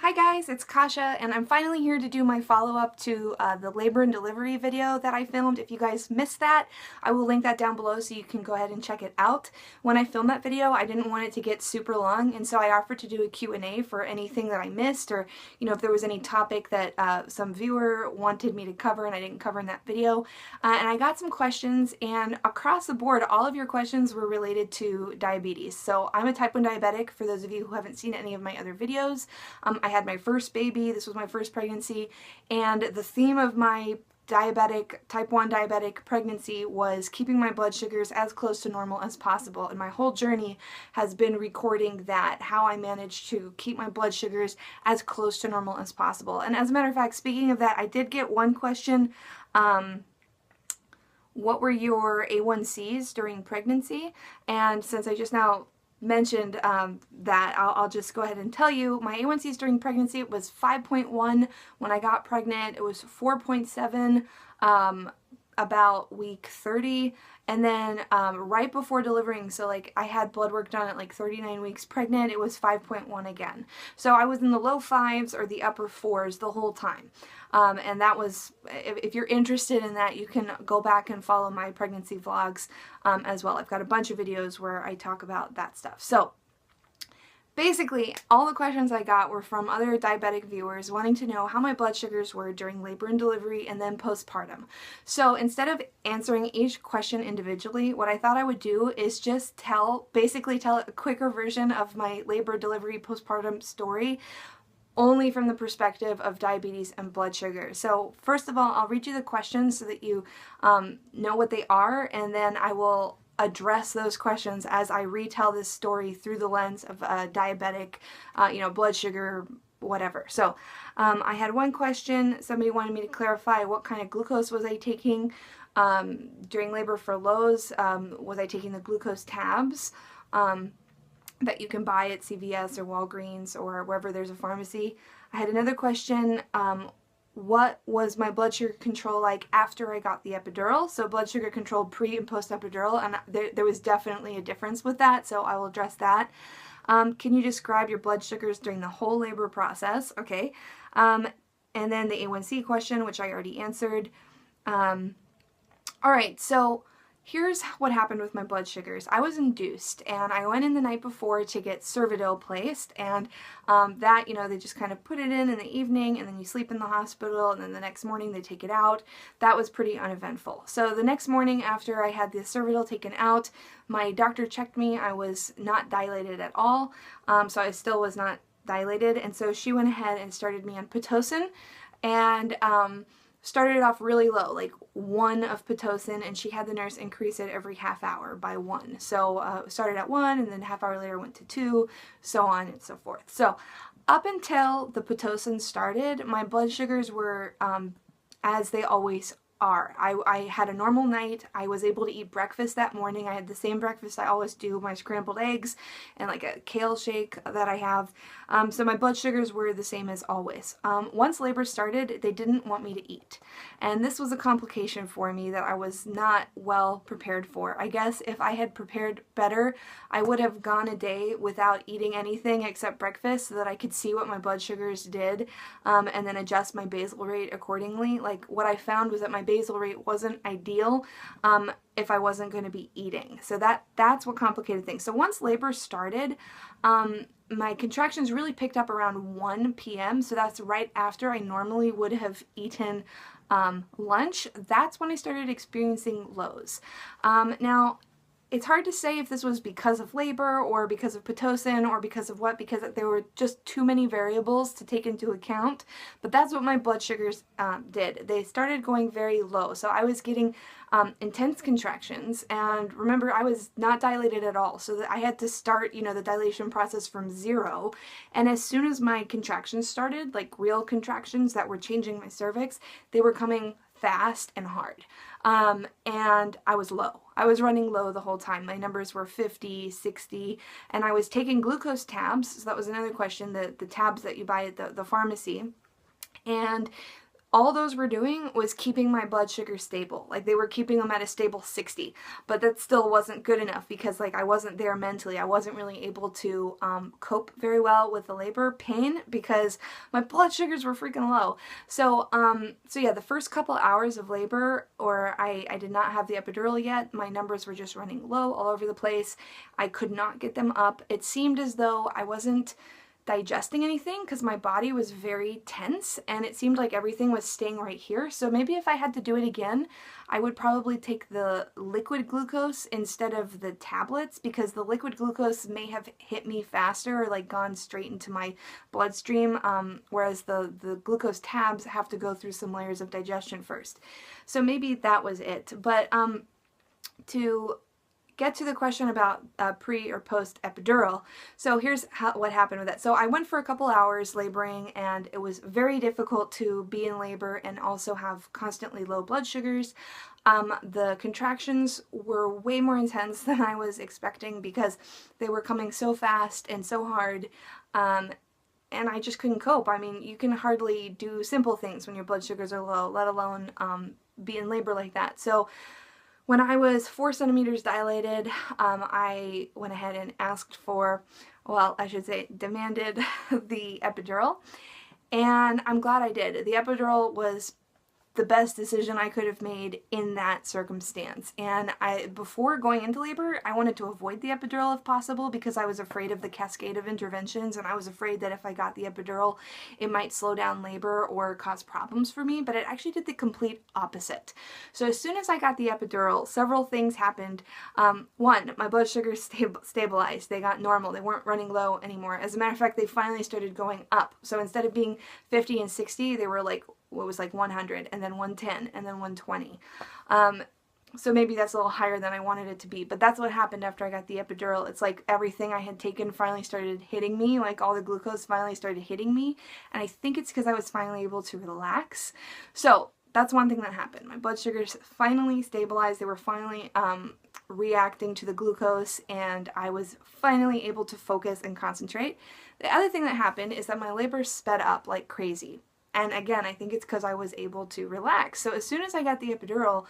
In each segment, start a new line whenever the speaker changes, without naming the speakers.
Hi guys, it's Kasha, and I'm finally here to do my follow-up to the labor and delivery video that I filmed. If you guys missed that, I will link that down below so you can go ahead and check it out. When I filmed that video, I didn't want it to get super long, and so I offered to do a Q&A for anything that I missed, or if there was any topic that some viewer wanted me to cover and I didn't cover in that video. And I got some questions, and across the board, all of your questions were related to diabetes. So I'm a type 1 diabetic, for those of you who haven't seen any of my other videos. I had my first baby, this was my first pregnancy, and the theme of my type 1 diabetic pregnancy was keeping my blood sugars as close to normal as possible. And my whole journey has been recording that, how I managed to keep my blood sugars as close to normal as possible. And as a matter of fact, speaking of that, I did get one question, what were your A1Cs during pregnancy? And since I just now mentioned that, I'll just go ahead and tell you my A1Cs during pregnancy was 5.1 when I got pregnant. It was 4.7 about week 30, and then right before delivering, so like I had blood work done at like 39 weeks pregnant, it was 5.1 again. So I was in the low 5s or the upper 4s the whole time. And that was, if you're interested in that, you can go back and follow my pregnancy vlogs as well. I've got a bunch of videos where I talk about that stuff. So basically, all the questions I got were from other diabetic viewers wanting to know how my blood sugars were during labor and delivery and then postpartum. So instead of answering each question individually, what I thought I would do is just basically tell a quicker version of my labor, delivery, postpartum story, only from the perspective of diabetes and blood sugar. So first of all, I'll read you the questions so that you know what they are, and then I will address those questions as I retell this story through the lens of diabetic, blood sugar, whatever. So I had one question. Somebody wanted me to clarify what kind of glucose was I taking during labor for lows. Was I taking the glucose tabs that you can buy at CVS or Walgreens or wherever there's a pharmacy? I had another question. What was my blood sugar control like after I got the epidural? So blood sugar control pre and post epidural, and there was definitely a difference with that, so I will address that. Can you describe your blood sugars during the whole labor process? Okay. And then the A1C question, which I already answered. All right, so here's what happened with my blood sugars. I was induced, and I went in the night before to get Cervidil placed, and that, they just kind of put it in the evening, and then you sleep in the hospital, and then the next morning they take it out. That was pretty uneventful. So the next morning after I had the Cervidil taken out, my doctor checked me. I was not dilated at all, so I still was not dilated, and so she went ahead and started me on Pitocin, and started it off really low, like 1 of Pitocin, and she had the nurse increase it every half hour by 1. So started at 1, and then half hour later went to 2, so on and so forth. So up until the Pitocin started, my blood sugars were as they always are. I had a normal night. I was able to eat breakfast that morning. I had the same breakfast I always do, my scrambled eggs and like a kale shake that I have. So my blood sugars were the same as always. Once labor started, they didn't want me to eat. And this was a complication for me that I was not well prepared for. I guess if I had prepared better, I would have gone a day without eating anything except breakfast so that I could see what my blood sugars did and then adjust my basal rate accordingly. Like, what I found was that my basal rate wasn't ideal if I wasn't going to be eating. So that's what complicated things. So once labor started, my contractions really picked up around 1 p.m. So that's right after I normally would have eaten lunch. That's when I started experiencing lows. Now, it's hard to say if this was because of labor or because of Pitocin or because of what, because there were just too many variables to take into account, but that's what my blood sugars did. They started going very low, so I was getting intense contractions, and remember, I was not dilated at all, so that I had to start, the dilation process from 0, and as soon as my contractions started, like real contractions that were changing my cervix, they were coming fast and hard, and I was low. I was running low the whole time. My numbers were 50, 60, and I was taking glucose tabs, so that was another question, the tabs that you buy at the pharmacy, and all those were doing was keeping my blood sugar stable. Like, they were keeping them at a stable 60, but that still wasn't good enough because, like, I wasn't there mentally. I wasn't really able to cope very well with the labor pain because my blood sugars were freaking low. So yeah, the first couple hours of labor, or I did not have the epidural yet, my numbers were just running low all over the place. I could not get them up. It seemed as though I wasn't digesting anything because my body was very tense and it seemed like everything was staying right here. So maybe if I had to do it again, I would probably take the liquid glucose instead of the tablets, because the liquid glucose may have hit me faster or like gone straight into my bloodstream, whereas the glucose tabs have to go through some layers of digestion first. So maybe that was it. But to get to the question about pre or post epidural. So here's what happened with that. So I went for a couple hours laboring, and it was very difficult to be in labor and also have constantly low blood sugars. The contractions were way more intense than I was expecting because they were coming so fast and so hard. And I just couldn't cope. I mean, you can hardly do simple things when your blood sugars are low, let alone be in labor like that. So when I was 4 centimeters dilated, I went ahead and asked for, well, I should say demanded the epidural, and I'm glad I did. The epidural was the best decision I could have made in that circumstance. And before going into labor, I wanted to avoid the epidural if possible because I was afraid of the cascade of interventions, and I was afraid that if I got the epidural, it might slow down labor or cause problems for me, but it actually did the complete opposite. So as soon as I got the epidural, several things happened. One, my blood sugars stabilized. They got normal. They weren't running low anymore. As a matter of fact, they finally started going up. So instead of being 50 and 60, they were like, it was like 100 and then 110 and then 120. So maybe that's a little higher than I wanted it to be, but that's what happened after I got the epidural. It's like everything I had taken finally started hitting me, like all the glucose finally started hitting me, and I think it's because I was finally able to relax. So that's one thing that happened. My blood sugars finally stabilized. They were finally reacting to the glucose, and I was finally able to focus and concentrate. The other thing that happened is that my labor sped up like crazy. And again, I think it's because I was able to relax. So as soon as I got the epidural,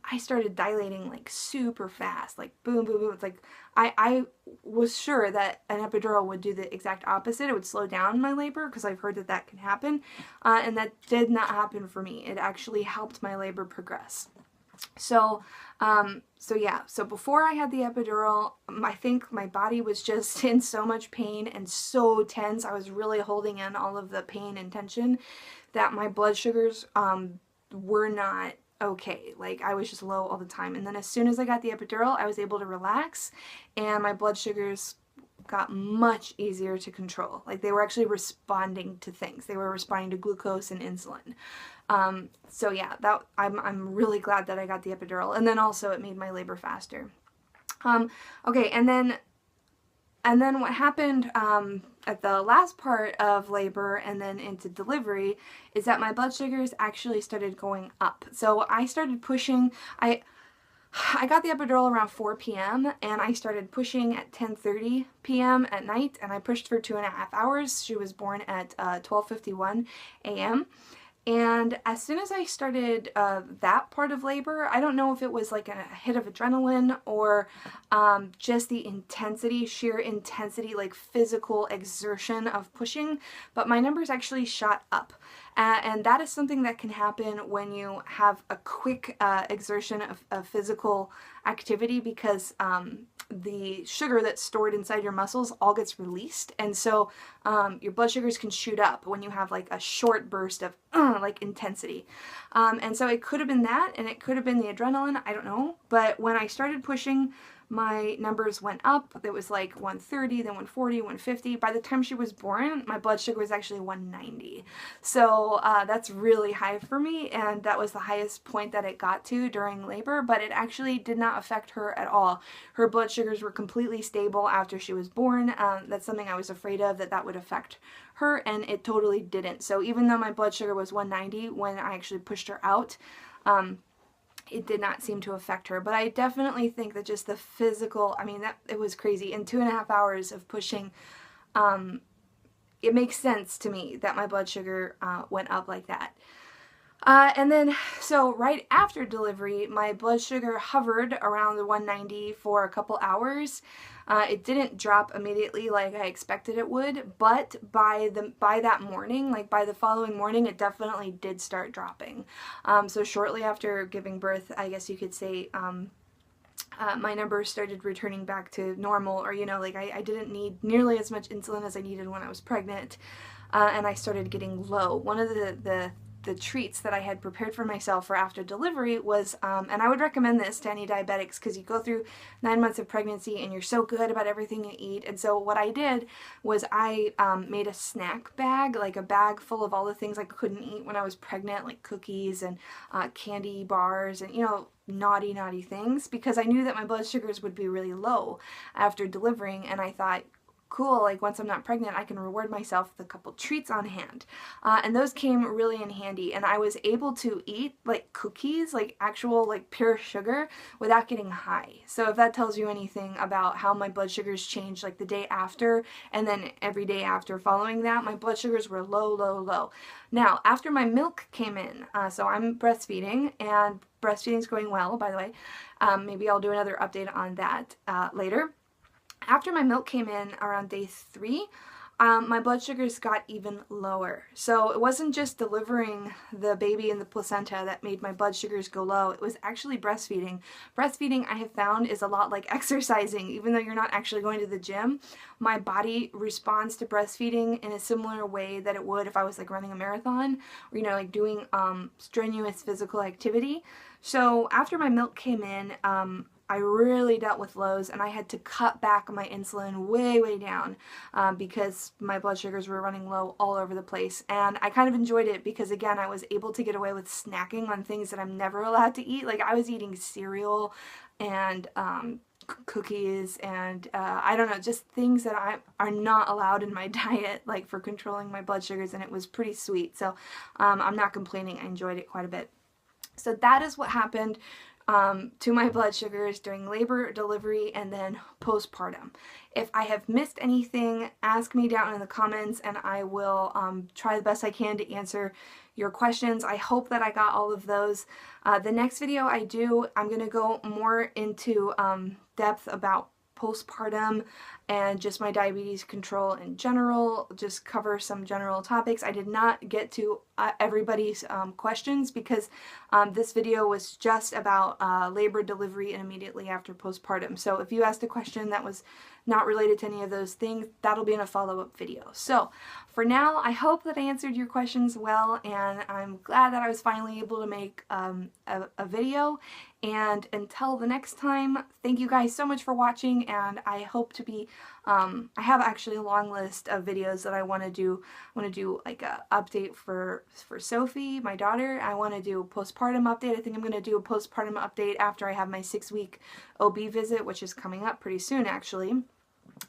I started dilating like super fast, like boom, boom, boom. It's like I was sure that an epidural would do the exact opposite. It would slow down my labor because I've heard that that can happen. And that did not happen for me. It actually helped my labor progress. So yeah, so before I had the epidural, I think my body was just in so much pain and so tense. I was really holding in all of the pain and tension that my blood sugars were not okay. Like, I was just low all the time. And then as soon as I got the epidural, I was able to relax, and my blood sugars got much easier to control. Like, they were actually responding to things. They were responding to glucose and insulin. So yeah, I'm really glad that I got the epidural. And then also it made my labor faster. Okay, and then what happened at the last part of labor and then into delivery is that my blood sugars actually started going up. So I started pushing. I got the epidural around 4 p.m. and I started pushing at 10:30 p.m. at night, and I pushed for 2.5 hours. She was born at 12:51 a.m. And as soon as I started that part of labor, I don't know if it was like a hit of adrenaline or just the intensity, sheer intensity, like physical exertion of pushing, but my numbers actually shot up. And that is something that can happen when you have a quick exertion of physical activity, because the sugar that's stored inside your muscles all gets released, and so your blood sugars can shoot up when you have like a short burst of like intensity. And so it could have been that, and it could have been the adrenaline, I don't know, but when I started pushing, my numbers went up. It was like 130, then 140, 150. By the time she was born, my blood sugar was actually 190. So that's really high for me, and that was the highest point that it got to during labor, but it actually did not affect her at all. Her blood sugars were completely stable after she was born. That's something I was afraid of, that would affect her, and it totally didn't. So even though my blood sugar was 190 when I actually pushed her out, it did not seem to affect her. But I definitely think that just the physical, I mean, it was crazy. In 2.5 hours of pushing, it makes sense to me that my blood sugar went up like that. And then, so right after delivery, my blood sugar hovered around the 190 for a couple hours. It didn't drop immediately like I expected it would, but by that morning, like by the following morning, it definitely did start dropping. So shortly after giving birth, I guess you could say, my numbers started returning back to normal, or, you know, like I didn't need nearly as much insulin as I needed when I was pregnant, and I started getting low. One of the treats that I had prepared for myself for after delivery was, and I would recommend this to any diabetics, because you go through 9 months of pregnancy and you're so good about everything you eat. And so what I did was I made a snack bag, like a bag full of all the things I couldn't eat when I was pregnant, like cookies and candy bars and, you know, naughty things, because I knew that my blood sugars would be really low after delivering, and I thought, cool, like once I'm not pregnant, I can reward myself with a couple treats on hand. And those came really in handy, and I was able to eat like cookies, like actual like pure sugar, without getting high. So if that tells you anything about how my blood sugars changed, like the day after and then every day after following that, my blood sugars were low. Now, after my milk came in, so I'm breastfeeding, and breastfeeding's going well, by the way. Maybe I'll do another update on that later. After my milk came in around day 3, my blood sugars got even lower. So it wasn't just delivering the baby in the placenta that made my blood sugars go low. It was actually breastfeeding. Breastfeeding, I have found, is a lot like exercising. Even though you're not actually going to the gym, my body responds to breastfeeding in a similar way that it would if I was like running a marathon, or, you know, like doing strenuous physical activity. So after my milk came in, I really dealt with lows, and I had to cut back my insulin way down because my blood sugars were running low all over the place. And I kind of enjoyed it because, again, I was able to get away with snacking on things that I'm never allowed to eat. Like I was eating cereal and cookies and I don't know, just things that are not allowed in my diet, like for controlling my blood sugars, and it was pretty sweet. So I'm not complaining. I enjoyed it quite a bit. So that is what happened to my blood sugars during labor, delivery, and then postpartum. If I have missed anything, ask me down in the comments, and I will try the best I can to answer your questions. I hope that I got all of those. The next video I do, I'm going to go more into depth about postpartum and just my diabetes control in general, just cover some general topics. I did not get to everybody's questions because this video was just about labor, delivery, and immediately after postpartum. So if you asked a question that was not related to any of those things, that'll be in a follow-up video. So for now, I hope that I answered your questions well, and I'm glad that I was finally able to make a video. And until the next time, thank you guys so much for watching, and I hope to be, I have actually a long list of videos that I want to do. I want to do like a update for Sophie, my daughter. I want to do a postpartum update. I think I'm going to do a postpartum update after I have my 6-week OB visit, which is coming up pretty soon actually.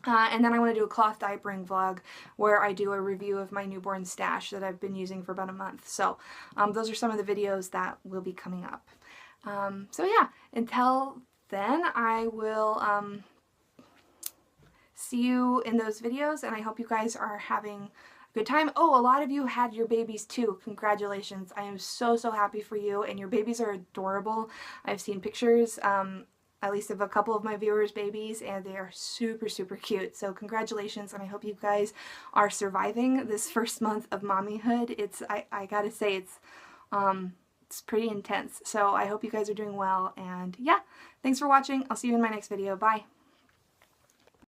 And then I want to do a cloth diapering vlog where I do a review of my newborn stash that I've been using for about a month. So those are some of the videos that will be coming up. So yeah, until then, I will see you in those videos, and I hope you guys are having a good time. Oh, a lot of you had your babies too. Congratulations. I am so happy for you, and your babies are adorable. I've seen pictures, at least of a couple of my viewers' babies, and they are super cute. So congratulations, and I hope you guys are surviving this first month of mommyhood. I gotta say, it's pretty intense. So I hope you guys are doing well, and yeah, thanks for watching. I'll see you in my next video. Bye.